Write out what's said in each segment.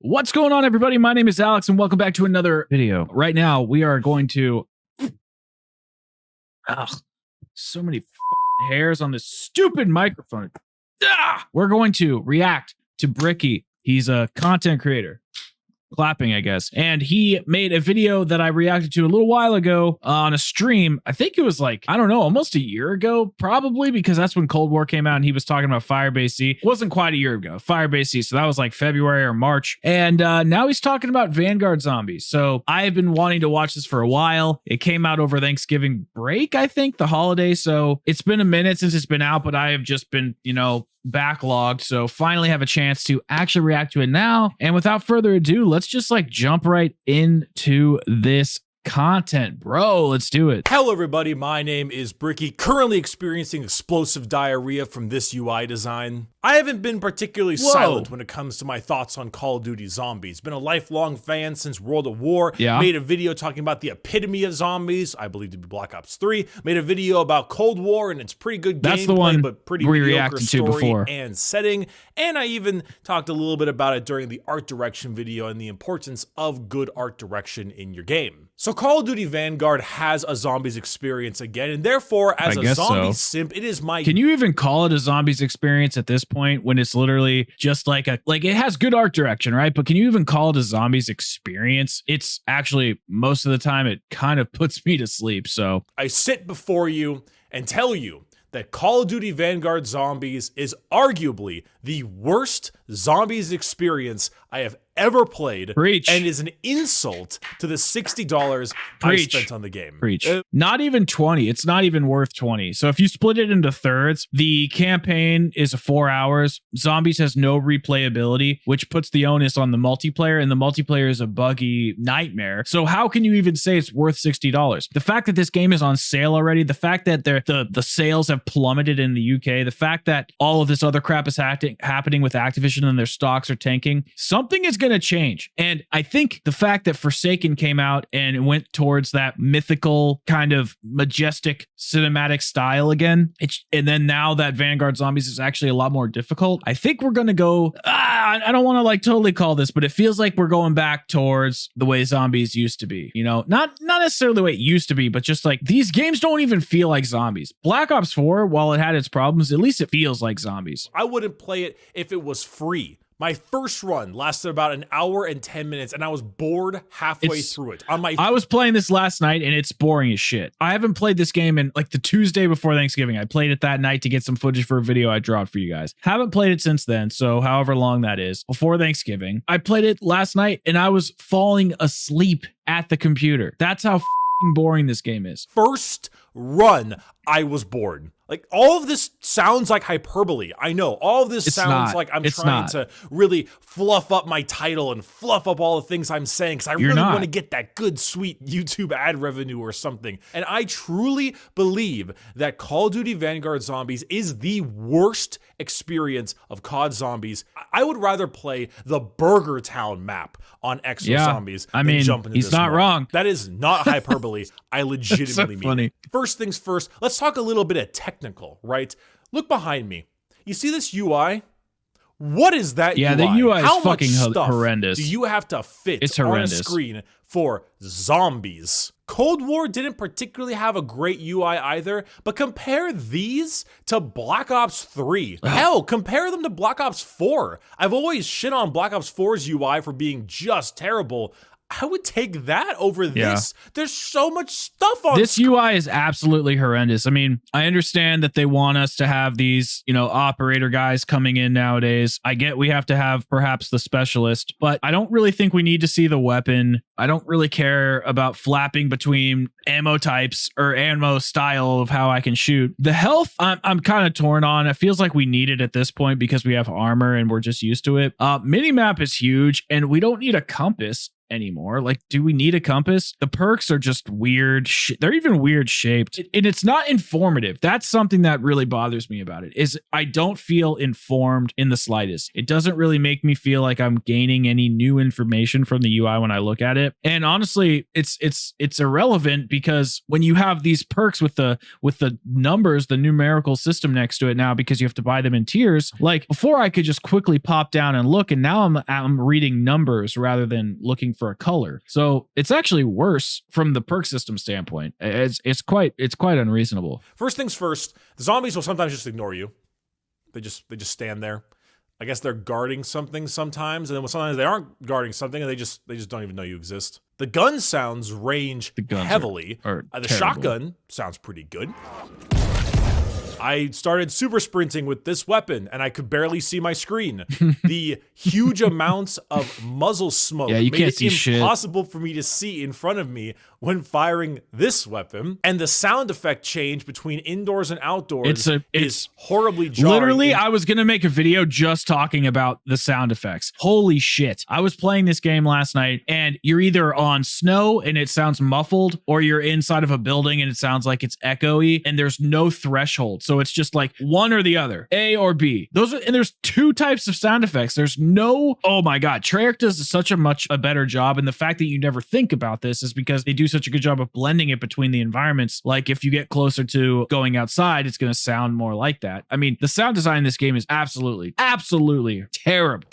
What's going on, everybody? My name is Alex, and welcome back to another video. Right now, we are going to... so many hairs on this stupid microphone. We're going to react to Bricky. He's a content creator. Clapping, I guess. And he made a video that I reacted to a little while ago on a stream. I think it was like, I don't know, almost a year ago, probably, because that's when Cold War came out and he was talking about Firebase C. It wasn't quite a year ago, Firebase C. So that was like February or March. And now he's talking about Vanguard zombies. So I've been wanting to watch this for a while. It came out over Thanksgiving break, I think, the holiday. So it's been a minute since it's been out, but I have just been, backlogged, so finally have a chance to actually react to it now. And without further ado, let's just jump right into this content, bro. Let's do it. Hello everybody, my name is Bricky, currently experiencing explosive diarrhea from this UI design. I haven't been particularly silent when it comes to my thoughts on Call of Duty Zombies. Been a lifelong fan since World of War. Made a video talking about the epitome of zombies, I believe to be Black Ops 3. Made a video about Cold War and it's pretty good gameplay, but pretty mediocre story and setting. And I even talked a little bit about it during the art direction video and the importance of good art direction in your game. So Call of Duty Vanguard has a zombies experience again, and therefore, as a zombie simp, it is my... Can you even call it a zombies experience at this point when it's literally just it has good art direction, right? But can you even call it a zombies experience? It's actually, most of the time, it kind of puts me to sleep, so... I sit before you and tell you that Call of Duty Vanguard Zombies is arguably the worst zombies experience I have ever played. Preach. And is an insult to the $60 I spent on the game. Preach. Not even 20. It's not even worth 20. So if you split it into thirds, the campaign is 4 hours. Zombies has no replayability, which puts the onus on the multiplayer, and the multiplayer is a buggy nightmare. So how can you even say it's worth $60? The fact that this game is on sale already, the fact that the sales have plummeted in the UK, the fact that all of this other crap is happening with Activision and their stocks are tanking, something is going to change. And I think the fact that Forsaken came out and it went towards that mythical kind of majestic cinematic style again, and then now that Vanguard Zombies is actually a lot more difficult, I think we're going to go, I don't want to totally call this, but it feels like we're going back towards the way zombies used to be, not necessarily the way it used to be, but just these games don't even feel like zombies. Black Ops 4, while it had its problems, at least it feels like zombies. I wouldn't play it if it was free. My first run lasted about an hour and 10 minutes, and I was bored halfway through it. I was playing this last night, and it's boring as shit. I haven't played this game in the Tuesday before Thanksgiving. I played it that night to get some footage for a video I dropped for you guys. Haven't played it since then, so however long that is, before Thanksgiving. I played it last night, and I was falling asleep at the computer. That's how boring this game is. First run, I was bored. All of this sounds like hyperbole. I know. All of this sounds like I'm trying to really fluff up my title and fluff up all the things I'm saying because I really want to get that good, sweet YouTube ad revenue or something. And I truly believe that Call of Duty Vanguard Zombies is the worst experience of COD Zombies. I would rather play the Burger Town map on Exo Zombies than jump into this. He's not wrong. That is not hyperbole. I legitimately mean it. First things first, let's talk a little bit of technical, right? Look behind me. You see this UI? What is that UI? Yeah, the UI is fucking stuff horrendous. Do you have to fit on a screen for zombies? Cold War didn't particularly have a great UI either, but compare these to Black Ops 3. Hell, compare them to Black Ops 4. I've always shit on Black Ops 4's UI for being just terrible. I would take that over this. There's so much stuff on this UI is absolutely horrendous. I mean, I understand that they want us to have these, operator guys coming in nowadays. I get we have to have perhaps the specialist, but I don't really think we need to see the weapon. I don't really care about flapping between ammo types or ammo style of how I can shoot. The health, I'm kind of torn on. It feels like we need it at this point because we have armor and we're just used to it. Minimap is huge and we don't need a compass. anymore. Like, do we need a compass? The perks are just weird. They're even weird shaped, and it's not informative. That's something that really bothers me about it, is I don't feel informed in the slightest. It doesn't really make me feel like I'm gaining any new information from the UI when I look at it. And honestly, it's irrelevant, because when you have these perks with the numbers, the numerical system next to it now, because you have to buy them in tiers, like before I could just quickly pop down and look, and now I'm reading numbers rather than looking for a color. So it's actually worse from the perk system standpoint. It's quite unreasonable. First things first, the zombies will sometimes just ignore you. They just stand there. I guess they're guarding something sometimes, and then sometimes they aren't guarding something, and they just don't even know you exist. The gun sounds range heavily. The shotgun sounds pretty good. I started super sprinting with this weapon, and I could barely see my screen. The huge amounts of muzzle smoke made it impossible for me to see in front of me when firing this weapon. And the sound effect change between indoors and outdoors is horribly jarring. Literally, I was going to make a video just talking about the sound effects. Holy shit. I was playing this game last night, and you're either on snow and it sounds muffled, or you're inside of a building and it sounds like it's echoey, and there's no threshold. So it's just like one or the other, A or B. And there's two types of sound effects. There's no, oh my God, Treyarch does such a better job. And the fact that you never think about this is because they do such a good job of blending it between the environments. Like if you get closer to going outside, it's going to sound more like that. I mean, the sound design in this game is absolutely terrible.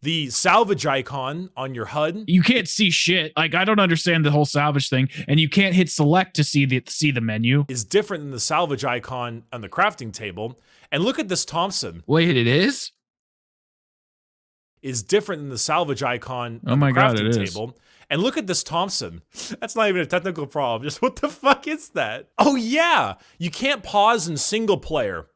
The salvage icon on your HUD, you can't see shit. Like, I don't understand the whole salvage thing, and you can't hit select to see the menu. Is different than the salvage icon on the crafting table. And look at this Thompson. Wait, it is? Is different than the salvage icon on the crafting table. And look at this Thompson. That's not even a technical problem. Just what the fuck is that? Oh yeah, you can't pause in single player.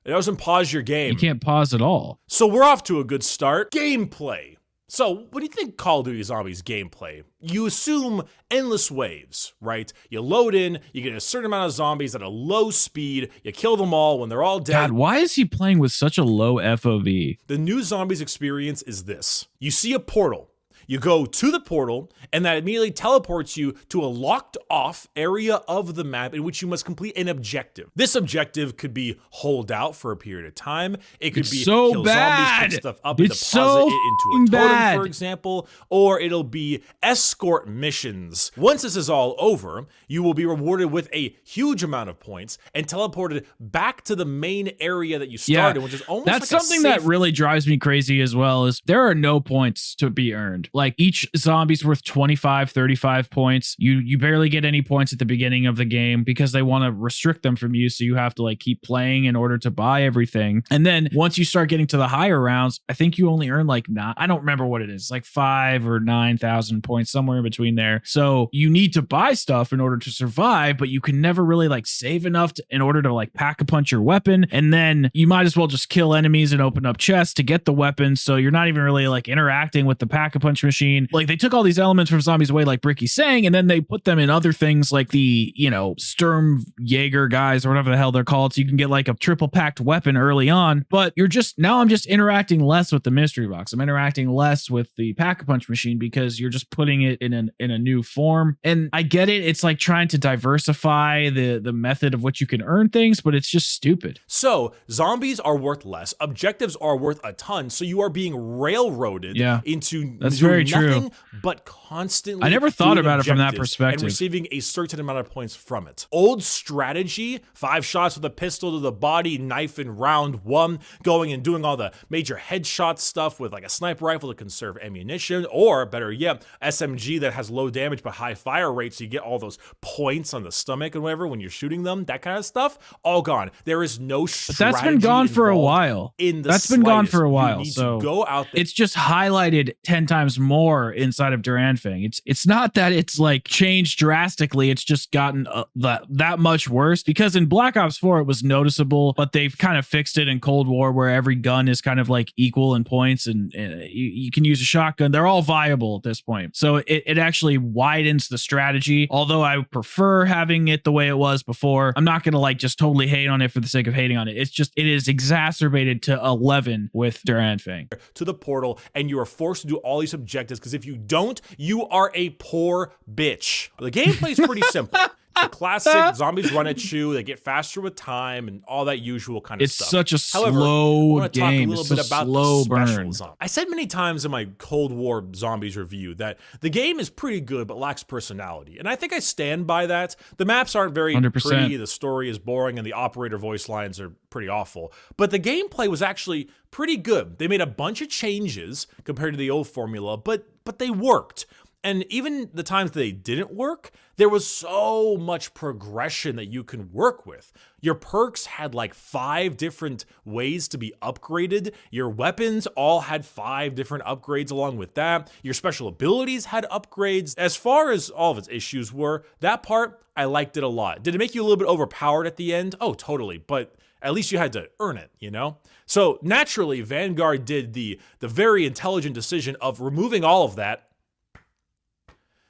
It doesn't pause your game. You can't pause at all. So we're off to a good start. Gameplay. So what do you think Call of Duty Zombies gameplay? You assume endless waves, right? You load in, you get a certain amount of zombies at a low speed, you kill them all when they're all dead. God, why is he playing with such a low FOV? The new Zombies experience is this. You see a portal. You go to the portal, and that immediately teleports you to a locked off area of the map in which you must complete an objective. This objective could be hold out for a period of time. It could be kill zombies, pick stuff up, and deposit it into a totem, for example, or it'll be escort missions. Once this is all over, you will be rewarded with a huge amount of points and teleported back to the main area that you started, which is almost that's like something that really drives me crazy as well, is there are no points to be earned. Like each zombie's worth 25, 35 points. You barely get any points at the beginning of the game because they want to restrict them from you. So you have to like keep playing in order to buy everything. And then once you start getting to the higher rounds, I think you only earn like I don't remember what it is, like 5,000 or 9,000 points, somewhere in between there. So you need to buy stuff in order to survive, but you can never really like save enough in order to like pack a punch your weapon. And then you might as well just kill enemies and open up chests to get the weapons. So you're not even really like interacting with the pack a punch machine. Like they took all these elements from Zombies away, like Bricky's saying, and then they put them in other things like the, Sturm Jaeger guys or whatever the hell they're called. So you can get like a triple packed weapon early on, but I'm just interacting less with the mystery box. I'm interacting less with the pack a punch machine because you're just putting it in a new form. And I get it. It's like trying to diversify the method of which you can earn things, but it's just stupid. So zombies are worth less. Objectives are worth a ton. So you are being railroaded into nothing but constantly. I never thought about it from that perspective. And receiving a certain amount of points from it. Old strategy, 5 shots with a pistol to the body, knife in round 1, going and doing all the major headshot stuff with like a sniper rifle to conserve ammunition, or better yet, SMG that has low damage but high fire rate, so you get all those points on the stomach and whatever when you're shooting them, that kind of stuff, all gone. There is no strategy. But that's been gone for a while. That's been gone for a while. You need to go out there. It's just highlighted 10 times there's more inside of Duranfang. It's not that it's like changed drastically. It's just gotten that much worse, because in Black Ops 4 it was noticeable, but they've kind of fixed it in Cold War where every gun is kind of like equal in points, and you can use a shotgun. They're all viable at this point. So it actually widens the strategy. Although I prefer having it the way it was before, I'm not going to like just totally hate on it for the sake of hating on it. It's just, it is exacerbated to 11 with Duranfang. To the portal, and you are forced to do all these objectives, because if you don't, you are a poor bitch. The gameplay is pretty simple. The classic zombies run at you, they get faster with time, and all that usual kind of stuff. It's such a slow game. It's a slow burn. I said many times in my Cold War Zombies review that the game is pretty good but lacks personality, and I think I stand by that. The maps aren't very 100%. pretty, the story is boring, and the operator voice lines are pretty awful. But the gameplay was actually pretty good. They made a bunch of changes compared to the old formula, but they worked. And even the times they didn't work, there was so much progression that you can work with. Your perks had like 5 different ways to be upgraded. Your weapons all had 5 different upgrades along with that. Your special abilities had upgrades. As far as all of its issues were, that part, I liked it a lot. Did it make you a little bit overpowered at the end? Oh, totally. But at least you had to earn it, you know? So naturally, Vanguard did the very intelligent decision of removing all of that.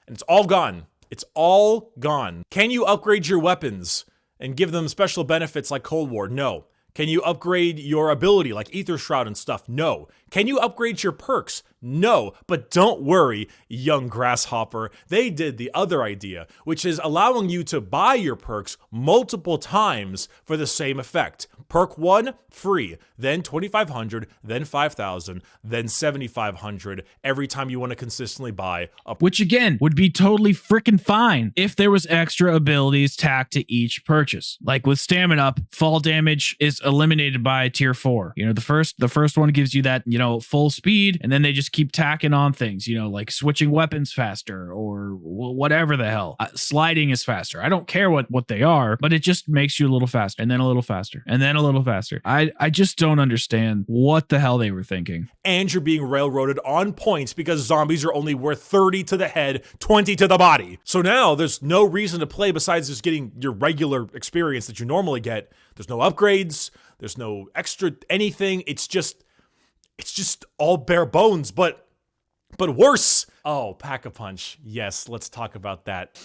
And it's all gone. It's all gone. Can you upgrade your weapons and give them special benefits like Cold War? No. Can you upgrade your ability like Ether Shroud and stuff? No. Can you upgrade your perks? No. But don't worry, young grasshopper. They did the other idea, which is allowing you to buy your perks multiple times for the same effect. Perk 1, free, then 2,500, then 5,000, then 7,500 every time you want to consistently buy a perk. Which again would be totally freaking fine if there was extra abilities tacked to each purchase. Like with Stamina Up, fall damage is eliminated by tier 4. You know, the first one gives you that, you know, full speed, and then they just keep tacking on things, you know, like switching weapons faster or whatever the hell. Sliding is faster. I don't care what they are, but it just makes you a little faster, and then a little faster, and then a little faster. I just don't understand what the hell they were thinking. And you're being railroaded on points because zombies are only worth 30 to the head, 20 to the body. So now there's no reason to play besides just getting your regular experience that you normally get. There's no upgrades. There's no extra anything. It's just all bare bones, but worse. Oh, Pack-a-Punch. Yes, let's talk about that.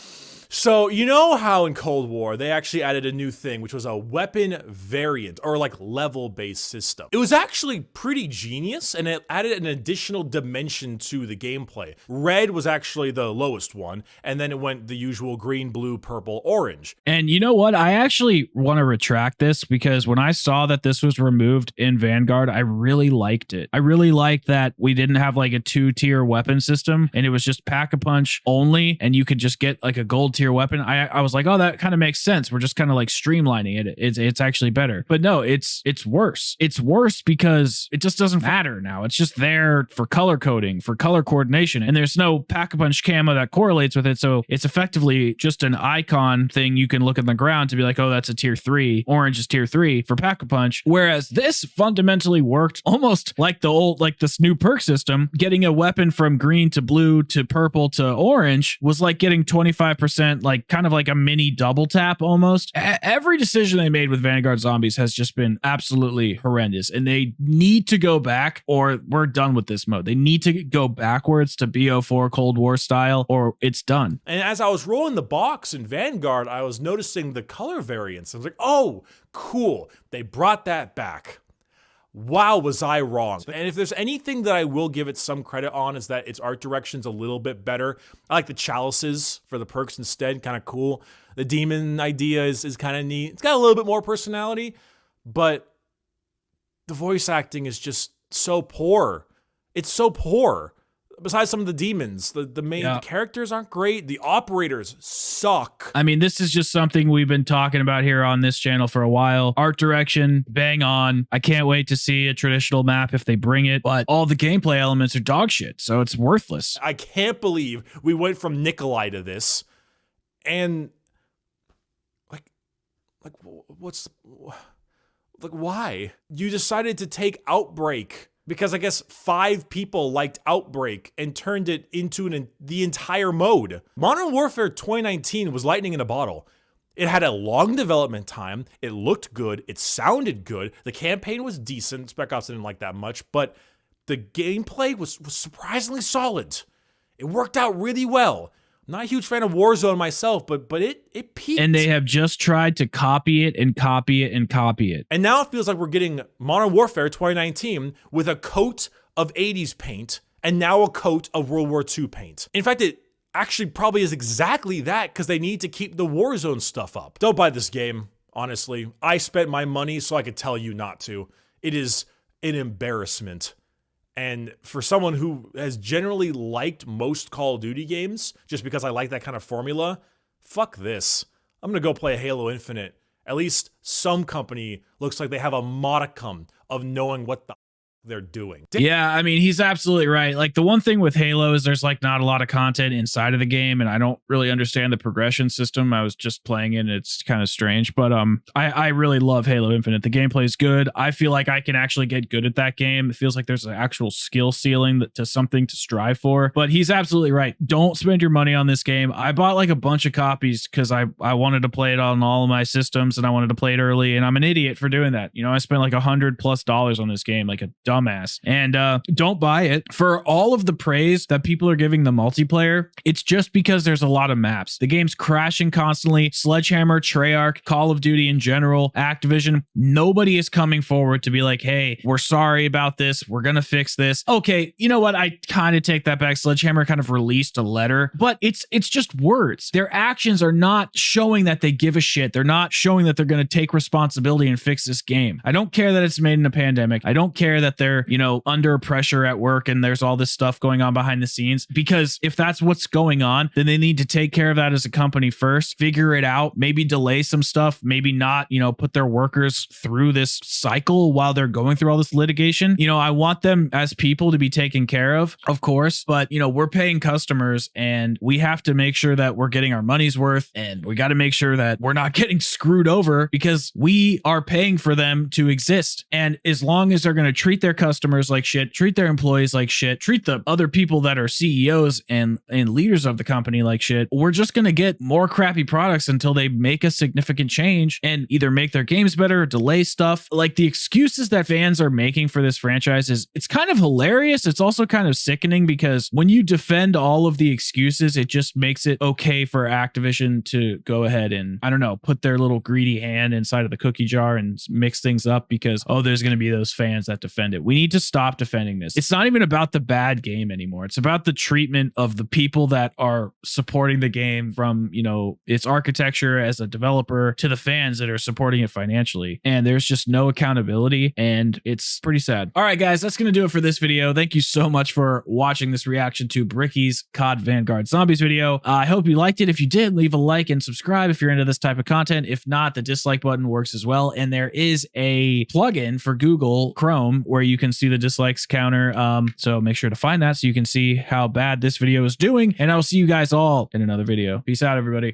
So, you know how in Cold War, they actually added a new thing, which was a weapon variant, or like level-based system. It was actually pretty genius, and it added an additional dimension to the gameplay. Red was actually the lowest one, and then it went the usual green, blue, purple, orange. And you know what? I actually want to retract this, because when I saw that this was removed in Vanguard, I really liked it. I really liked that we didn't have like a 2-tier weapon system, and it was just Pack-a-Punch only, and you could just get like a gold tier weapon. I was like, oh, that kind of makes sense. We're just kind of like streamlining it. It's actually better. But no, it's worse. It's worse because it just doesn't matter now. It's just there for color coding, for color coordination, and there's no Pack-a-Punch camo that correlates with it. So it's effectively just an icon thing you can look on the ground to be like, oh, that's a tier 3. Orange is tier 3 for Pack-a-Punch. Whereas this fundamentally worked almost like this new perk system. Getting a weapon from green to blue to purple to orange was like getting 25%, like kind of like a mini double tap almost. Every decision they made with Vanguard Zombies has just been absolutely horrendous, and they need to go back, or we're done with this mode. They need to go backwards to BO4 Cold War style, or it's done. And as I was rolling the box in Vanguard, I was noticing the color variants. I was like, oh, cool. They brought that back. Wow, was I wrong. And if there's anything that I will give it some credit on, is that its art direction's a little bit better. I like the chalices for the perks instead, kind of cool. The demon idea is kind of neat. It's got a little bit more personality, but the voice acting is just so poor. It's so poor. Besides some of the demons, the main characters aren't great. The operators suck. I mean, this is just something we've been talking about here on this channel for a while. Art direction, bang on. I can't wait to see a traditional map if they bring it, but all the gameplay elements are dog shit, so it's worthless. I can't believe we went from Nikolai to this, and why? You decided to take Outbreak because I guess 5 people liked Outbreak and turned it into the entire mode. Modern Warfare 2019 was lightning in a bottle. It had a long development time, it looked good, it sounded good, the campaign was decent, Spec Ops didn't like that much, but the gameplay was surprisingly solid. It worked out really well. I'm not a huge fan of Warzone myself, but it peaked. And they have just tried to copy it and copy it and copy it. And now it feels like we're getting Modern Warfare 2019 with a coat of 80s paint and now a coat of World War II paint. In fact, it actually probably is exactly that because they need to keep the Warzone stuff up. Don't buy this game, honestly. I spent my money so I could tell you not to. It is an embarrassment. And for someone who has generally liked most Call of Duty games, just because I like that kind of formula, fuck this. I'm gonna go play Halo Infinite. At least some company looks like they have a modicum of knowing what the they're doing. Yeah, I mean, he's absolutely right. Like, the one thing with Halo is there's like not a lot of content inside of the game, and I don't really understand the progression system. I was just playing it and it's kind of strange, but I really love Halo Infinite. The gameplay is good. I feel like I can actually get good at that game. It feels like there's an actual skill ceiling to something to strive for. But he's absolutely right. Don't spend your money on this game. I bought like a bunch of copies because I wanted to play it on all of my systems and I wanted to play it early, and I'm an idiot for doing that. You know, I spent like $100+ on this game, like a dumbass. And don't buy it. For all of the praise that people are giving the multiplayer, it's just because there's a lot of maps. The game's crashing constantly. Sledgehammer, Treyarch, Call of Duty in general, Activision, nobody is coming forward to be like, hey, we're sorry about this. We're going to fix this. Okay, you know what? I kind of take that back. Sledgehammer kind of released a letter, but it's just words. Their actions are not showing that they give a shit. They're not showing that they're going to take responsibility and fix this game. I don't care that it's made in a pandemic. I don't care that they're, you know, under pressure at work and there's all this stuff going on behind the scenes, because if that's what's going on, then they need to take care of that as a company first, figure it out, maybe delay some stuff, maybe not, you know, put their workers through this cycle while they're going through all this litigation. You know, I want them as people to be taken care of course, but you know, we're paying customers and we have to make sure that we're getting our money's worth, and we got to make sure that we're not getting screwed over because we are paying for them to exist. And as long as they're going to treat their customers like shit, treat their employees like shit, treat the other people that are CEOs and leaders of the company like shit, we're just going to get more crappy products until they make a significant change and either make their games better or delay stuff. Like, the excuses that fans are making for this franchise it's kind of hilarious. It's also kind of sickening because when you defend all of the excuses, it just makes it okay for Activision to go ahead and, I don't know, put their little greedy hand inside of the cookie jar and mix things up because, oh, there's going to be those fans that defend it. We need to stop defending this. It's not even about the bad game anymore. It's about the treatment of the people that are supporting the game, from, you know, its architecture as a developer to the fans that are supporting it financially. And there's just no accountability, and it's pretty sad. All right, guys, that's going to do it for this video. Thank you so much for watching this reaction to Bricky's COD Vanguard Zombies video. I hope you liked it. If you did, leave a like and subscribe if you're into this type of content. If not, the dislike button works as well. And there is a plugin for Google Chrome where you can see the dislikes counter. So make sure to find that so you can see how bad this video is doing. And I will see you guys all in another video. Peace out, everybody.